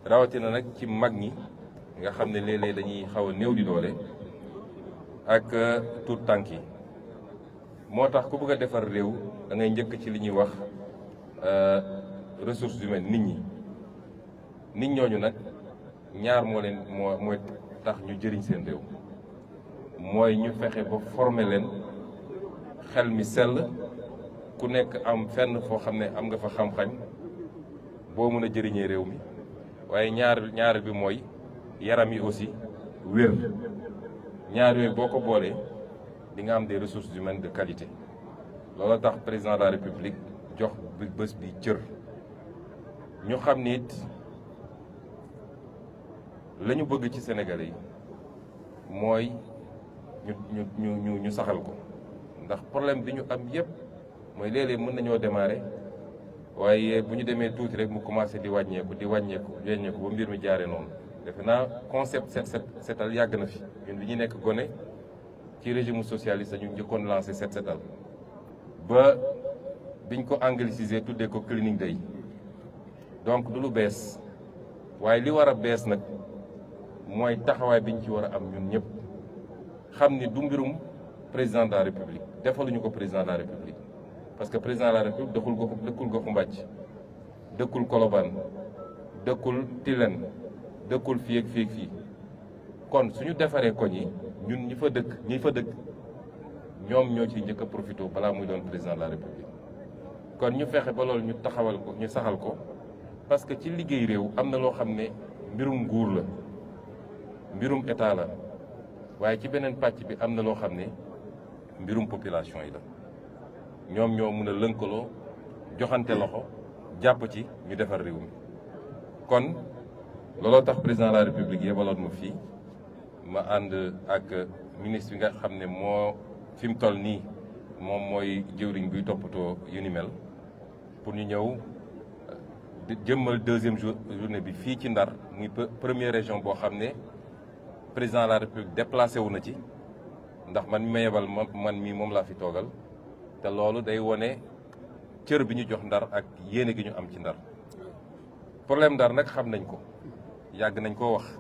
rawatina nag ci mag ñi nga xam ne léeg-léeg dañuy xaw a néew di doole ak tout tànk yi. moo tax ku bëgg a defar réew da ngay njëkk ci li ñuy wax ressources humaines nit ñooñu nag ñaar mooy tax ñu jëriñ seen réew mooy ñu fexe ba former leen xel mi sell ku nekk am fenn foo xam ne am nga fa xam-xam boo mën a jëriñee réew mi waaye ñaar bi mooy yaram yi aussi wér ñaar yooyu boo ko boolee di nga am des ressources humaines de qualité loolu tax président de la république jox bés bi cër ñu xam ni it la ñu bëgg ci Sénégalais yi mooy ñu saxal ko ndax problème bi ñu am yépp mooy léeg-léeg mën nañoo démarrer waaye bu ñu demee tuuti rek mu commencé di wàññeeku ba mbir mi jaaree noonu defe naa concept setal yàgg na fi ñun bi ñu nekk gone ci régime socialiste ñu njëkkoon lancé setal ba biñ ko anglicisé tuddee ko cleaning day donc du lu bees waaye li war a bees nag mooy taxawaay biñ ci war a am ñun ñëpp xam ni du mbirum président de la république defaluñu ko président de la république parce que président de la république dëkkul goxu mbàcc dëkkul Colobane dëkkul Tilène dëkkul fii ak fii kon suñu defaree koñ yi ñun ñi fa dëkk ñoom ñoo ciy njëkk a profité balaa muy doon président de la république kon ñu fexe ba loolu ñu taxawal ko ñu saxal ko parce que ci liggéey réew am na loo xam ne mbirum nguur la mbirum état la waaye ci beneen pàcc bi am na loo xam ne mbirum population yi la ñoom ñoo mën a lënkaloo joxante loxo jàpp ci ñu defar réew mi kon looloo tax président de la république yebaloon ma fii ma ànd ak ministre bi nga xam ne moo fi mu toll nii moom mooy jëwriñ buy toppatoo yu ni mel pour ñu ñëw jëmmal deuxième journée bi fii ci Ndar muy première région boo xam ne président de la république déplacé wu na ci ndax man mi ma yebal man mii moom laa fi toogal te loolu day wone cër bi ñu jox Ndar ak yéene gi ñu am ci Ndar problème Ndar nag xam nañ ko yàgg nañ koo wax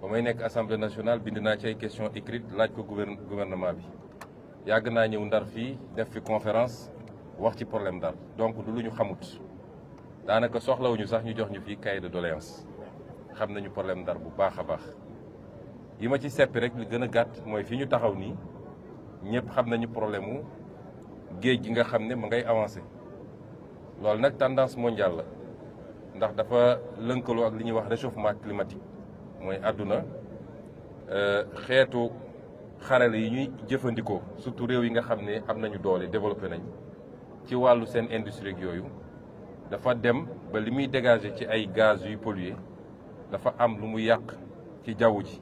ba may nekk assemblée nationale bind naa ci ay questions écrites laaj ko gouvernement bi yàgg naa ñëw Ndar fii def fi conférence wax ci problème Ndar donc du lu ñu xamut daanaka soxlawuñu sax ñu jox ñu fii cahier de doléance xam nañu problème Ndar bu baax a baax yi ma ci seppi rek li gën a gàtt mooy fi ñu taxaw nii ñëpp xam nañu problème mu géej gi nga xam ne ma ngay avancé loolu nag tendance mondiale la ndax dafa lënkaloo ak li ñuy wax réchauffement climatique mooy àdduna xeetu xarale yi ñuy jëfandikoo surtout réew yi nga xam ne am nañu doole développé nañ ci wàllu seen industrie yooyu dafa dem ba li muy dégager ci ay gaz yuy polluer dafa am lu mu yàq ci jaww ji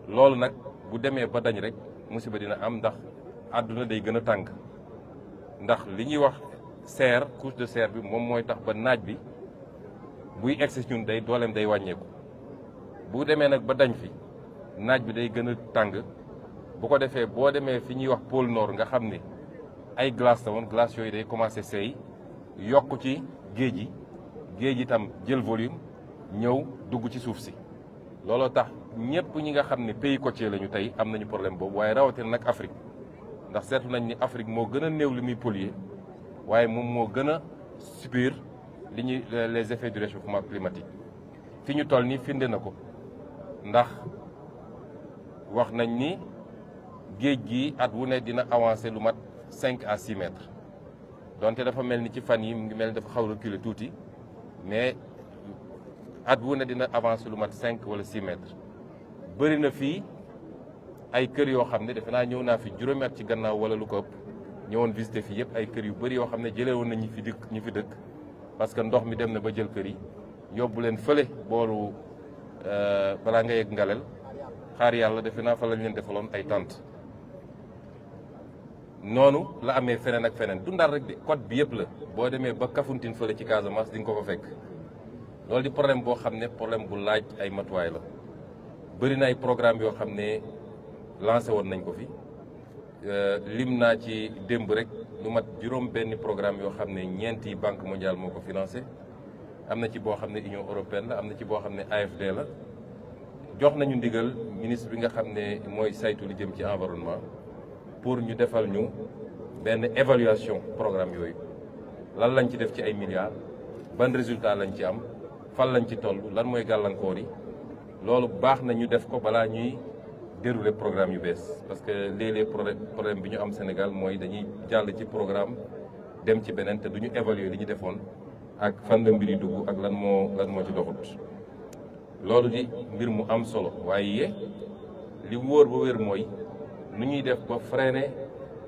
loolu nag bu demee ba dañ rek musiba dina am ndax àdduna day gën a tàng ndax li ñuy wax serre couche de serre bi moom mooy tax ba naaj bi buy egsi ñun dooleem day wàññeeku bu demee nag ba dañ fi naaj bi day gën a tàng bu ko defee boo demee fi ñuy wax pôle nord nga xam ne ay glace la woon glace yooyu day commencé seey yokk ci géej yi itam jël volume ñëw dugg ci suuf si looloo tax ñëpp ñi nga xam ne pays côtier lañu tey am nañu problème boobu waaye rawatina nag Afrique ndax seetlu nañ ni Afrique moo gën a néew li muy polluer waaye moom moo gën a subir les effets du réchauffement climatique fi ñu toll nii firnde na ko ndax wax nañ ni géej gi at wu ne dina avancer lu mat 5 à 6 mètres donte dafa mel ni ci fan yi mu ngi mel ni dafa xaw reculer tuuti mais at wu ne dina avancer lu mat 5 wala 6 mètres bëri na fii ay kër yoo xam ne defe naa ñëw naa fi juróomi at ci gannaaw wala lu ko ëpp ñëwoon visiter fii yëpp ay kër yu bëri yoo xam ne jëlee woon na ñi fi dëkk parce que ndox mi dem na ba jël kër yi yóbbu leen fële booru balaa nga yegg Ngalel xaar yàlla defe naa fa lañ leen defaloon ay tente noonu la amee feneen ak feneen du Ndar rek de côte bi yëpp la boo demee ba Kafountine fële ci Casamance di nga ko fa fekk loolu di problème boo xam ne problème bu laaj ay matuwaay la bëri na ay programme yoo xam ne lancé woon nañ ko fi lim naa ci démb rek lu mat juróom benn programme yoo xam ne ñeenti banque mondiale moo ko financé am na ci boo xam ne Union européenne la am na ci boo xam ne AFD la jox nañu ndigal ministre bi nga xam ne mooy saytu li jëm ci environnement pour ñu defal ñu benn évaluation programme yooyu lan lañ ci def ci ay milliards ban résultat lañ ci am fan lañ ci toll lan mooy gàllankoor yi loolu baax na ñu def ko balaa ñuy dérouler programme yu bees parce que léeg-léeg problème bi ñu am Sénégal mooy dañuy jàll ci programme dem ci beneen te du ñu évaluer li ñu defoon ak fan la mbir yi dugg ak lan moo ci doxut loolu di mbir mu am solo waaye li wóor ba wér mooy nu ñuy def ba freiner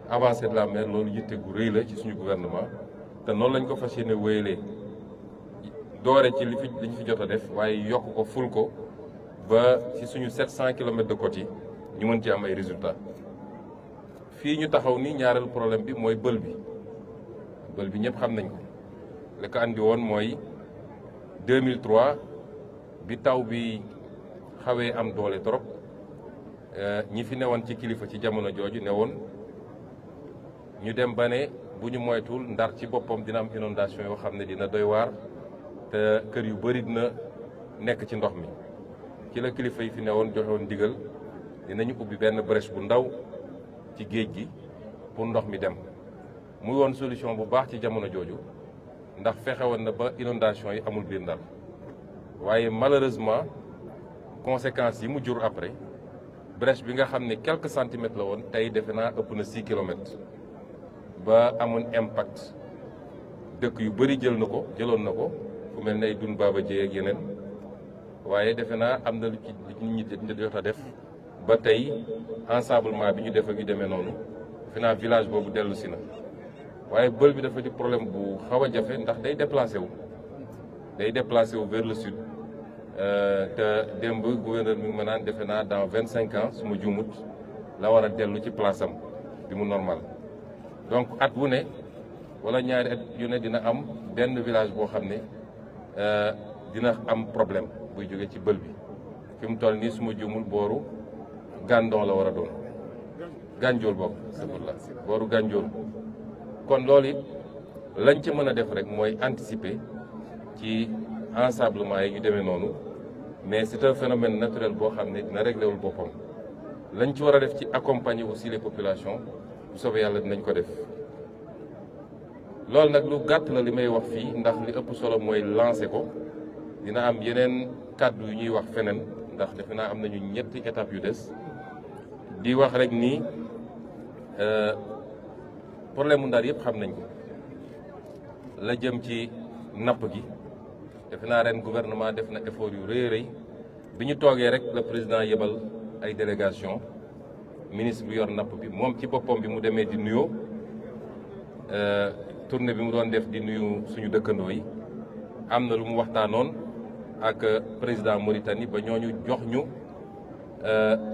avancée de la mer loolu yitte gu rëy la ci suñu gouvernement te noonu lañ ko fas yéene wéyalee doore ci li ñu fi jot a def waaye yokk ko ful ko ba ci suñu 700 kilomètres de côte yi ñu mën ci am ay résultats fii ñu taxaw ni ñaareelu problème bi mooy bël bi ñëpp xam nañ ko li ko andi woon mooy 2003 bi taw bi xawee am doole trop ñi fi newoon ci kilifa ci jamono jooju ne woon ñu dem ba ne bu ñu moytuwul Ndar ci boppam dina am inondation yoo xam ne dina doy waar te kër yu bëri dina nekk ci ndox mi ci la kilifa yi fi newoon joxe woon ndigal dinañu ubbi benn brèche bu ndaw ci géej gi pour ndox mi dem muy woon solution bu baax ci jamono jooju ndax fexe woon na ba inondation yi amul biir Ndar waaye malheureusement conséquences yi mu jur après brèche bi nga xam ne quelques centimètres la woon tey defe naa ëpp na 6 kilomètres ba amoon impact dëkk yu bëri jëloon na ko fu mel ne ay Dun Baba Dieye ak yeneen waaye defe naa am na lu ci nit ñi jot a def ba tey ensablement bi ñu def ak yu demee noonu defe naa village boobu dellu si na waaye bël bi dafa di problème bu xaw a jafe ndax day déplacé wu vers le sud te démb gouverneur mi ngi ma naan defe naa dans 25 ans su ma juumut la war a dellu ci place am bi mu normal donc at wu ne wala ñaari at yu ne dina am benn village boo xam ne dina am problème buy jóge ci bël bi fi mu toll nii su ma juumul booru Gandon la war a doon Gandiol boobu sabula booru Gandiol kon loolu it lañ ci mën a def rek mooy anticiper ci ensablement yi ñu demee noonu mais c'est un phénomène naturel boo xam ne dina réglé wul boppam lañ ci war a def ci accompagner aussi les populations bu soobee yàlla dinañ ko def loolu nag lu gàtt la li may wax fii ndax li ëpp solo mooy lancer ko dina am yeneen kàddu yu ñuy wax feneen ndax defe naa am nañu ñetti étapes yu des di wax rek ni problème mu Ndar yëpp xam nañ ko la jëm ci napp gi defe naa ren gouvernement def na effort yu rëy rëy bi ñu toogee rek le président yebal ay délégation ministre bi yor napp bi moom ci boppam bi mu demee di nuyoo tournée bi mu doon def di nuyu suñu dëkkandoo yi am na lu mu waxtaanoon ak président Mauritanie ba ñooñu jox ñu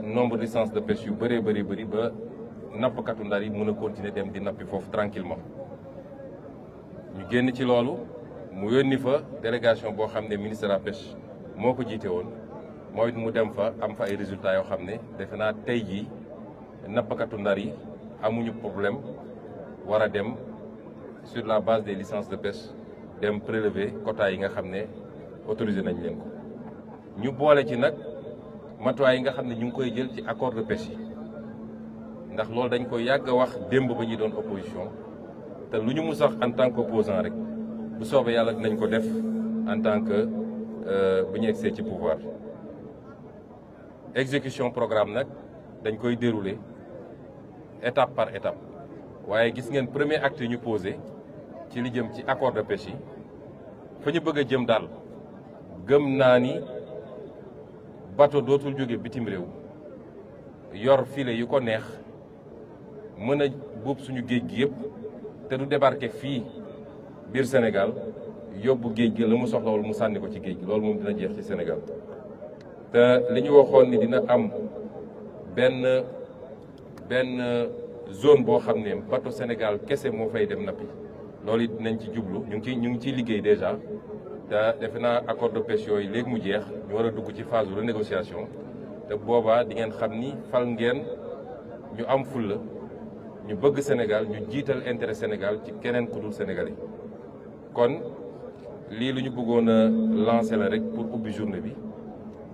nombre de licence de pêche yu bëree bëri ba nappkatu Ndar yi mën a continuer dem di nappi foofu tranquillement ñu génn ci loolu mu yónni fa délégation boo xam ne ministre de la pêche moo ko jiite woon mooy mu dem fa am fa ay résultats yoo xam ne defe naa tey jii nappkatu Ndar yi amuñu problème war a dem sur la base des licences de pêche dem prélever quotas yi nga xam ne autorisé nañ leen ko ñu boole ci nag matuwaay yi nga xam ne ñu ngi koy jël ci accord de pêche yi ndax loolu dañ ko yàgg a wax démb ba ñuy doon opposition te lu ñu mus wax en tant qu'opposant rek bu soobee yàlla dinañ ko def en tant que bu ñu egsee ci pouvoir exécution programme nag dañ koy dérouler étape par étape waaye gis ngeen premier acte yi ñu posé ci li jëm ci accord de pêche yi fa ñu bëgg a jëm daal gëm naa ni bateau dootul jóge bitim réew yor filet yu ko neex mën a buub suñu géej gi yëpp te du débarquer fii biir Sénégal yóbbu géej gi la mu soxlawul mu sànni ko ci géej gi loolu moom dina jeex ci Sénégal te li ñu waxoon ni dina am benn zone boo xam ne bateau Sénégal kese moo fay dem nappi loolu it dinañ ci jublu ñu ngi ciy liggéey déjà te defe naa accord de pêche yooyu léegi mu jeex ñu war a dugg ci phase de renégociation te boobaa di ngeen xam ni fal ngeen ñu am fulla ñu bëgg Sénégal ñu jiital intérêt Sénégal ci keneen ku dul Sénégal yi kon lii lu ñu bëggoon a lancer la rek pour ubbi journée bi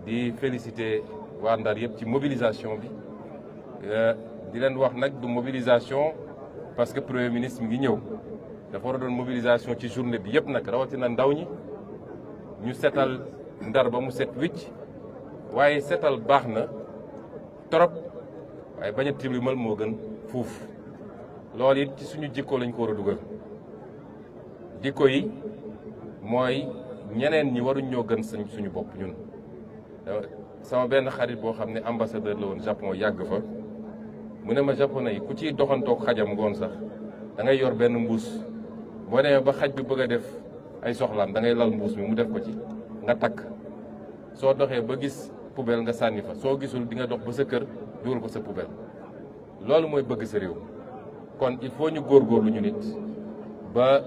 di féliciter waa Ndar yëpp ci mobilisation bi di leen wax nag du mobilisation parce que premier ministre mi ngi ñëw dafa war a doon mobilisation ci journée bi yëpp nag rawatina ndaw ñi ñu setal Ndar ba mu set wicc waaye setal baax na trop waaye bañ a tilimal moo gën fuuf loolu it ci suñu jikko lañ ko war a dugal jikko yi mooy ñeneen ñi waruñ ñoo gën suñu bopp ñun. sama benn xarit boo xam ne ambassadeur la woon Japon yàgg fa mu ne ma japonais yi ku ciy doxantoog xajam ngoon sax da ngay yor benn mbuus boo demee ba xaj bi bëgg a def ay soxlaam da ngay lal mbuus mi mu def ko ci nga takk soo doxee ba gis poubelle nga sànni fa soo gisul di nga dox ba sa kër dugal ko sa poubelle loolu mooy bëgg sa réew kon il faut ñu góorgóorlu ñu nit ba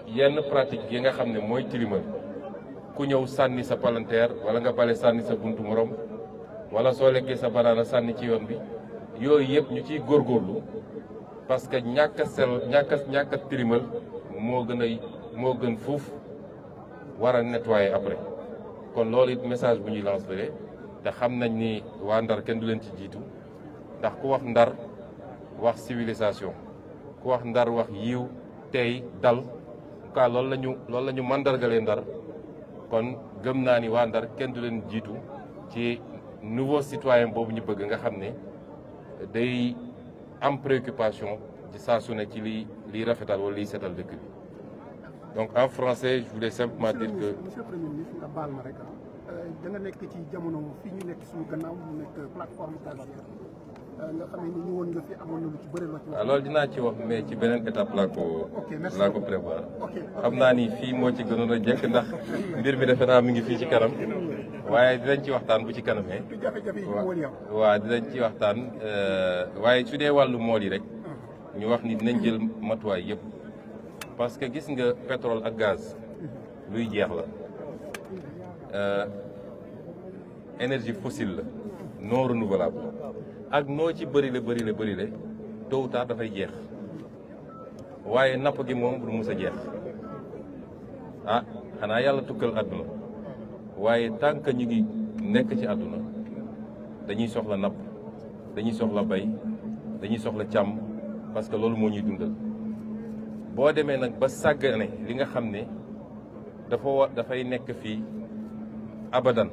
yenn pratique yi nga xam ne mooy tilimal ku ñëw sànni sa palanteer wala nga bale sànni sa buntu morom wala soo lekkee sa banaana sànni ci yoon bi yooyu yëpp ñu ciy góorgóorlu parce que ñàkk a tilimal moo gën fuuf war a nettoyer après kon loolu it message bu ñuy lancer te xam nañ ni waa Ndar kenn du leen ci jiitu ndax ku wax Ndar wax civilisation ku wax Ndar wax yiw tey dal ka loolu la ñu mandargalee Ndar kon gëm naa ni waa Ndar kenn du leen jiitu ci nouveau citoyen boobu ñu bëgg nga xam ne day am préoccupation ci saa su ne ci liy rafetal wala liy setal dëkk bi donc en français je voulais simplement dire que. monsieur le premier ministre nga baal ma rek da nga nekk ci jamono fii ñu nekk suñu gannaaw mu nekk plateforme gazière nga xam ne ni ñëwoon nga fi amoon na lu ci bëri la ci wax. loolu dinaa ci wax mais ci beneen étape laa ko prévoir. xam naa ni fii moo ci gënoon a jekk ndax mbir mi defe naa mi ngi fii ci kanam waaye dinañ ci waxtaan bu ci kanamee. waaw dinañ ci waxtaan waaye su dee wàllu mool yi rek ñu wax ni dinañ jël matuwaay yëpp parce que gis nga pétrole ak gaz luy jeex la énergie fossile la non renouvelable ak noo ci bëri la tôt ou tard dafay jeex waaye napp gi moom du mus a jeex xanaa yàlla tukkal àdduna waaye tant que ñu ngi nekk ci àdduna dañuy soxla napp dañuy soxla bay dañuy soxla càmm parce que loolu moo ñuy dundal boo demee nag ba sàggane li nga xam ne dafay nekk fii abadan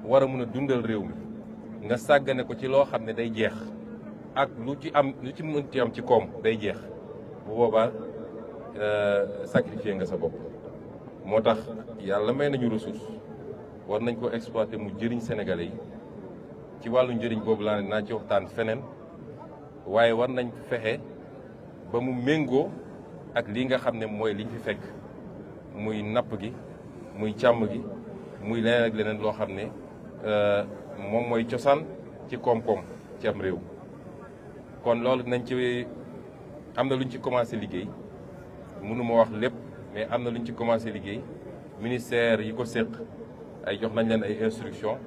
war a mun a dundal réew mi nga sàggane ko ci loo xam ne day jeex ak lu ci mën ci am ci koom day jeex bu boobaa sacrifier nga sa bopp moo tax yàlla may nañu ressource war nañ ko exploiter mu jëriñ Sénégalais yi ci wàllu njëriñ boobu laa ne naa ci waxtaan feneen waaye war nañ fexe ba mu méngoo ak lii nga xam ne mooy liñ fi fekk muy napp gi muy càmm gi muy leneen ak leneen loo xam ne moom mooy cosaan ci koom-koom ci am réew kon loolu nañ ci am na luñ ci commencé liggéey mënuma wax lépp mais am na luñ ci commencé liggéey ministère yi ko séq ay jox nañ leen ay instructions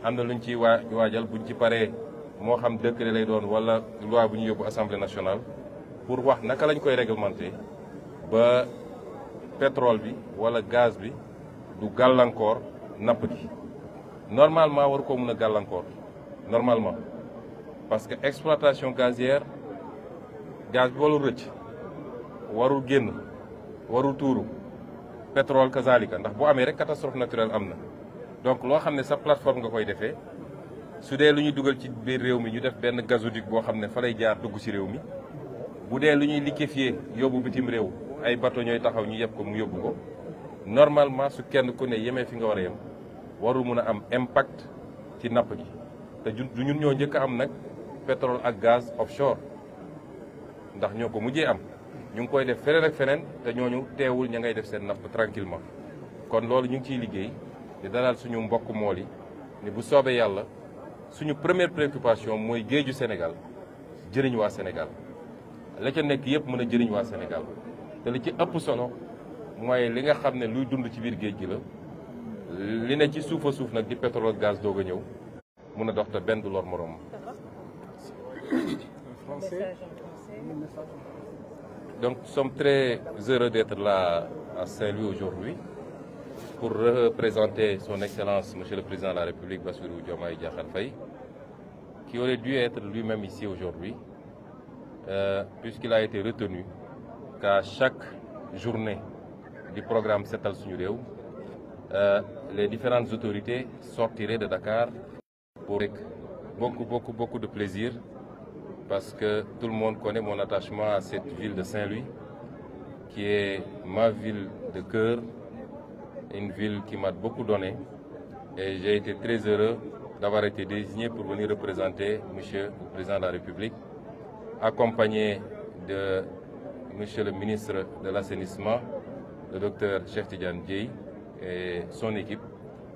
am na luñ ciy waajal buñ ci paree moo xam décret lay doon wala loi bu ñu yóbbu assemblée nationale pour wax naka lañ koy réglementer ba pétrole bi wala gaz bi du gàllankoor napp gi normalement war koo mën a gàllankoor normalement parce que exploitation gazière gaz bi warul rëcc warul génn warul tuuru pétrole kazalika ndax bu amee rek catastrophe naturelle am na donc loo xam ne sa plateforme nga koy defee su dee lu ñuy dugal ci biir réew mi ñu def benn gazoduc boo xam ne fa lay jaar dugg ci réew mi bu dee lu ñuy liquéfier yóbbu bitim réew ay bateau ñooy taxaw ñu yeb ko mu yóbbu ko normalement su kenn ku ne yemee fi nga war a yem warul mun a am impact ci napp gi te du ñun ñoo njëkk a am nag pétrole ak gaz offshore ndax ñoo ko mujjee am ñu ngi koy def feneen ak feneen te ñooñu teewul ña ngay def seen napp tranquillement kon loolu ñu ngi ciy liggéey di dalal suñu mbokk mool yi ni bu soobee yàlla suñu première préoccupation mooy géeju Sénégal jëriñ waa Sénégal la ca nekk yëpp mën a jëriñ waa Sénégal te li ci ëpp solo mooy li nga xam ne luy dund ci biir géej gi la li ne ci suufa suuf nag di pétrole ak gaz doog a ñëw mun a dox te benn du lor moroom. Donc nous sommes très heureux d'être là à Saint-Louis aujourd'hui pour représenter son Excellence, Monsieur le Président de la République, Bassirou Diomaye Diakhar Faye, qui aurait dû être lui-même ici aujourd'hui, puisqu'il a été retenu qu'à chaque journée du programme Setal Suñu Réew, les différentes autorités sortiraient de Dakar pour beaucoup de plaisir, parce que tout le monde connaît mon attachement à cette ville de Saint-Louis, qui est ma ville de cœur, une ville qui m'a beaucoup donné, et j'ai été très heureux d'avoir été désigné pour venir représenter Monsieur le Président de la République, accompagné de Monsieur le ministre de l'Assainissement, le docteur Cheikh Tidiane Dièye et son équipe,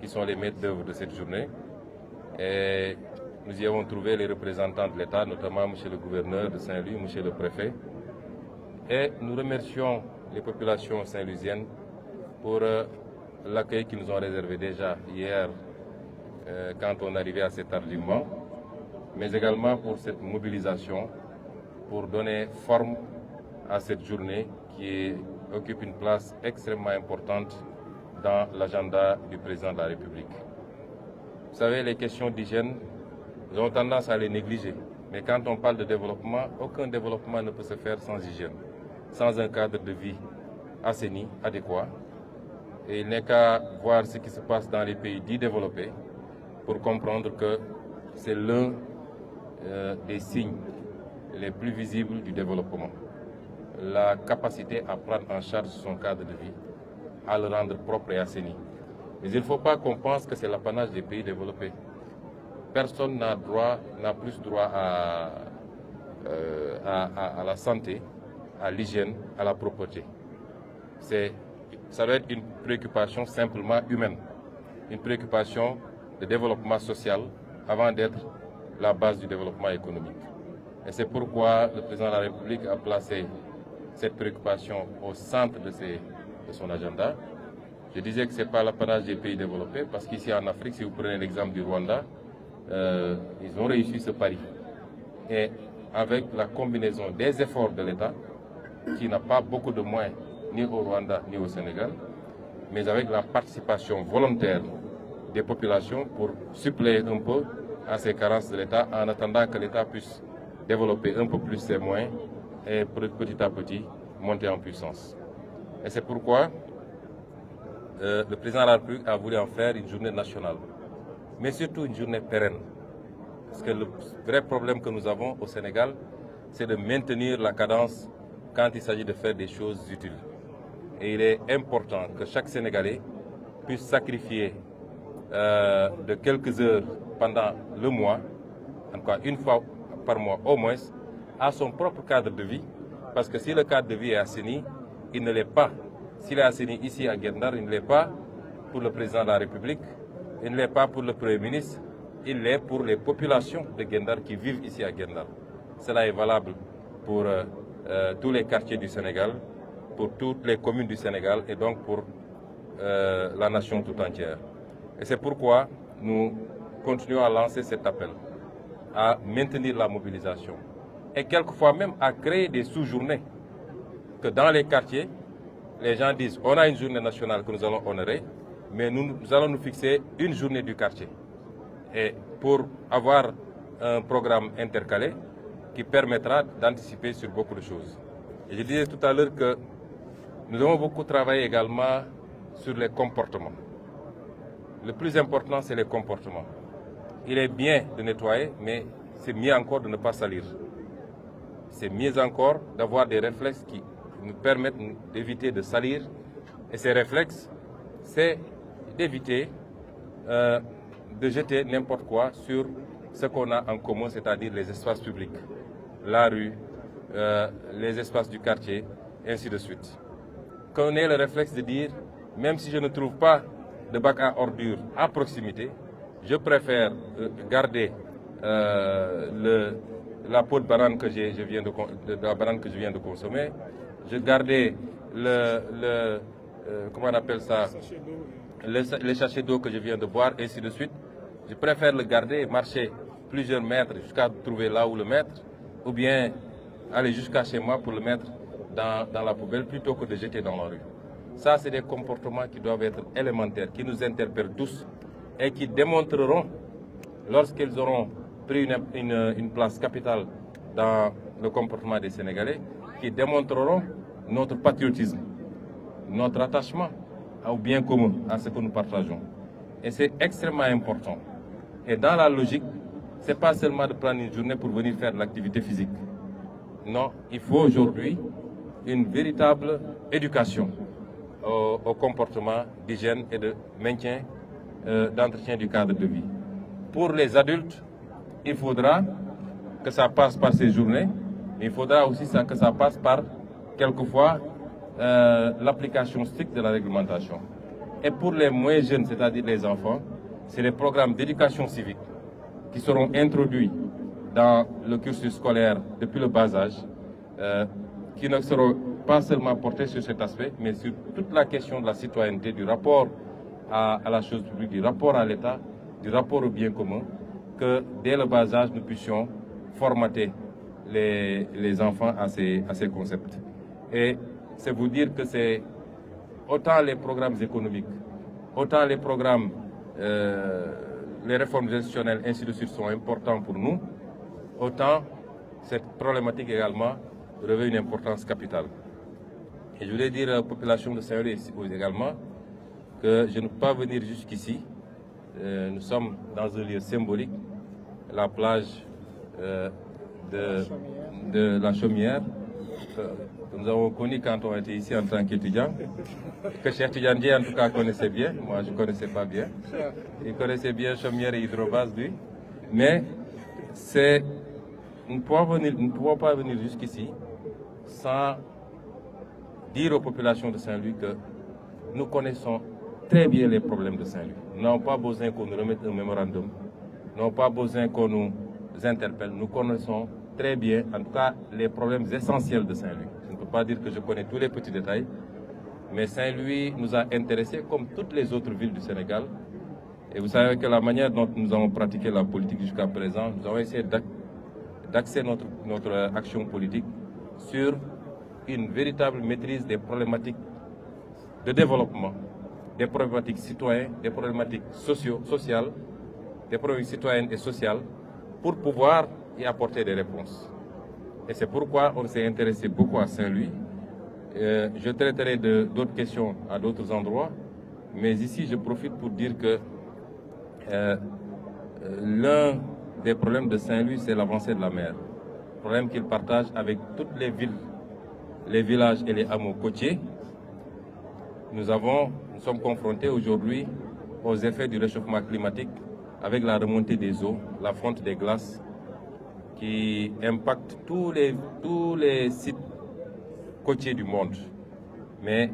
qui sont les maîtres d'œuvre de cette journée. Et nous y avons trouvé les représentants de l'État, notamment Monsieur le gouverneur de Saint-Louis, Monsieur le préfet. Et nous remercions les populations saint-louisiennes pour l'accueil qu'ils nous ont réservé déjà hier quand on arrivait assez tardivement, mais également pour cette mobilisation, pour donner forme à cette journée qui occupe une place extrêmement importante dans l'agenda du président de la République. Vous savez, les questions d'hygiène, nous avons tendance à les négliger. Mais quand on parle de développement, aucun développement ne peut se faire sans hygiène, sans un cadre de vie assaini, adéquat. Et il n'est qu'à voir ce qui se passe dans les pays dits développés pour comprendre que c'est l'un des signes les plus visibles du développement. La capacité à prendre en charge son cadre de vie, à le rendre propre et assaini. Mais il ne faut pas qu'on pense que c'est l'apanage des pays développés. Personne n'a plus droit à la santé, à l'hygiène, à la propreté. Ça doit être une préoccupation simplement humaine, une préoccupation de développement social avant d'être la base du développement économique. Et c'est pourquoi le président de la République a placé cette préoccupation au centre de son agenda. Je disais que ce n'est pas l'apanage des pays développés, parce qu'ici en Afrique, si vous prenez l'exemple du Rwanda, ils ont réussi ce pari. Et avec la combinaison des efforts de l'État, qui n'a pas beaucoup de moyens, ni au Rwanda, ni au Sénégal, mais avec la participation volontaire des populations pour suppléer un peu à ces carences de l'État, en attendant que l'État puisse développer un peu plus ses moyens et petit à petit monter en puissance. Et c'est pourquoi le président de la République a voulu en faire une journée nationale, mais surtout une journée pérenne. Parce que le vrai problème que nous avons au Sénégal, c'est de maintenir la cadence quand il s'agit de faire des choses utiles. Et il est important que chaque Sénégalais puisse sacrifier de quelques heures pendant le mois, en tout cas une fois par mois au moins, à son propre cadre de vie. Parce que si le cadre de vie est assaini, il ne l'est pas. S'il est assaini ici à Guet-Ndar, il ne l'est pas pour le président de la République, il ne l'est pas pour le Premier ministre, il l'est pour les populations de Guet-Ndar qui vivent ici à Guet-Ndar. Cela est valable pour tous les quartiers du Sénégal, pour toutes les communes du Sénégal et donc pour la nation tout entière. Et c'est pourquoi nous continuons à lancer cet appel, à maintenir la mobilisation et quelquefois même à créer des sous-journées, que dans les quartiers, les gens disent on a une journée nationale que nous allons honorer, mais nous allons nous fixer une journée du quartier. Et pour avoir un programme intercalé qui permettra d'anticiper sur beaucoup de choses. Et je disais tout à l'heure que nous avons beaucoup travaillé également sur les comportements. Le plus important, c'est les comportements. Il est bien de nettoyer, mais c'est mieux encore de ne pas salir. C'est mieux encore d'avoir des réflexes qui nous permettent d'éviter de salir. Et ces réflexes, c'est d'éviter de jeter n'importe quoi sur ce qu'on a en commun, c'est-à-dire les espaces publics, la rue, les espaces du quartier, et ainsi de suite. Qu'on ait le réflexe de dire, même si je ne trouve pas de bac à ordures à proximité, je préfère garder la peau de banane que je viens de consommer, je gardais comment on appelle ça, les sachets d'eau que je viens de boire, et ainsi de suite. Je préfère le garder et marcher plusieurs mètres jusqu'à trouver là où le mettre, ou bien aller jusqu'à chez moi pour le mettre dans la poubelle plutôt que de jeter dans la rue. Ça, c'est des comportements qui doivent être élémentaires, qui nous interpellent tous et qui démontreront, lorsqu'ils auront pris une place capitale dans le comportement des Sénégalais, qui démontreront notre patriotisme, notre attachement au bien commun, à ce que nous partageons. Et c'est extrêmement important. Et dans la logique, ce n'est pas seulement de prendre une journée pour venir faire de l'activité physique. Non, il faut aujourd'hui une véritable éducation au comportement d'hygiène et de maintien, d'entretien du cadre de vie. Pour les adultes, il faudra que ça passe par ces journées, mais il faudra aussi que ça passe par, quelquefois, l'application stricte de la réglementation. Et pour les moins jeunes, c'est-à-dire les enfants, c'est les programmes d'éducation civique qui seront introduits dans le cursus scolaire depuis le bas âge, qui ne seront pas seulement portés sur cet aspect, mais sur toute la question de la citoyenneté, du rapport à la chose publique, du rapport à l'État, du rapport au bien commun, que dès le bas âge, nous puissions formater les enfants à ces concepts. Et c'est vous dire que c'est autant les programmes économiques, autant les programmes, les réformes institutionnelles, ainsi de suite, sont importants pour nous, autant cette problématique également revêt une importance capitale. Et je voulais dire à la population de Saint-Louis également que je ne peux pas venir jusqu'ici. Nous sommes dans un lieu symbolique, la plage de la Chaumière, que nous avons connu quand on était ici en tant qu'étudiants, que Cheikh Tidiane Dièye en tout cas connaissait bien, moi je ne connaissais pas bien. Il connaissait bien Chaumière et Hydrobase, lui. Mais nous ne pouvons pas venir jusqu'ici sans dire aux populations de Saint-Louis que nous connaissons très bien les problèmes de Saint-Louis. Nous n'avons pas besoin qu'on nous remette un mémorandum, nous n'avons pas besoin qu'on nous interpelle. Nous connaissons très bien, en tout cas, les problèmes essentiels de Saint-Louis. Je ne peux pas dire que je connais tous les petits détails, mais Saint-Louis nous a intéressés comme toutes les autres villes du Sénégal. Et vous savez que la manière dont nous avons pratiqué la politique jusqu'à présent, nous avons essayé d'axer notre action politique sur une véritable maîtrise des problématiques de développement, des problématiques citoyennes, des problématiques sociales, des problématiques citoyennes et sociales, pour pouvoir y apporter des réponses. Et c'est pourquoi on s'est intéressé beaucoup à Saint-Louis. Je traiterai d'autres questions à d'autres endroits, mais ici je profite pour dire que l'un des problèmes de Saint-Louis, c'est l'avancée de la mer. Problème qu'il partage avec toutes les villes, les villages et les hameaux côtiers. Nous sommes confrontés aujourd'hui aux effets du réchauffement climatique avec la remontée des eaux, la fonte des glaces qui impacte tous les sites côtiers du monde. Mais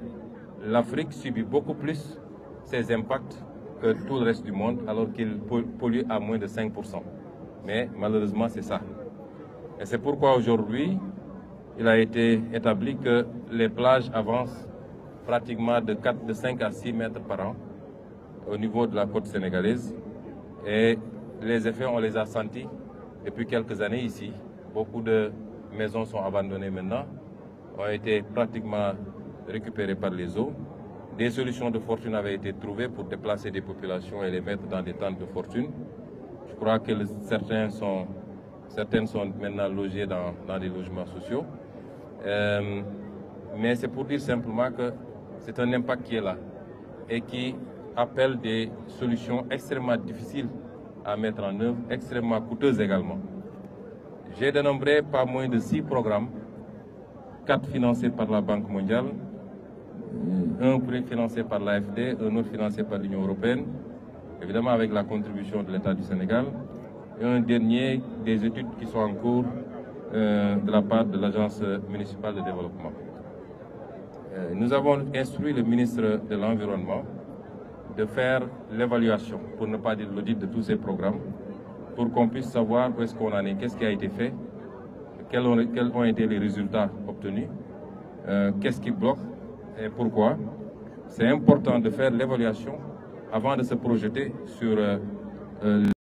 l'Afrique subit beaucoup plus ces impacts que tout le reste du monde, alors qu'il pollue à moins de 5%. Mais malheureusement, c'est ça. Et c'est pourquoi aujourd'hui, il a été établi que les plages avancent pratiquement de 5 à 6 mètres par an au niveau de la côte sénégalaise. Et les effets, on les a sentis depuis quelques années ici. Beaucoup de maisons sont abandonnées maintenant, ont été pratiquement récupérées par les eaux. Des solutions de fortune avaient été trouvées pour déplacer des populations et les mettre dans des tentes de fortune. Je crois que certaines sont maintenant logées dans des logements sociaux. Mais c'est pour dire simplement que c'est un impact qui est là et qui appelle des solutions extrêmement difficiles à mettre en œuvre, extrêmement coûteuses également. J'ai dénombré pas moins de 6 programmes, 4 financés par la Banque mondiale, un financé par l'AFD, un autre financé par l'Union européenne, évidemment avec la contribution de l'État du Sénégal, et un dernier des études qui sont en cours de la part de l'Agence municipale de développement. Nous avons instruit le ministre de l'Environnement de faire l'évaluation, pour ne pas dire l'audit de tous ces programmes, pour qu'on puisse savoir où est-ce qu'on en est, qu'est-ce qui a été fait, quels ont été les résultats obtenus, qu'est-ce qui bloque et pourquoi. C'est important de faire l'évaluation avant de se projeter sur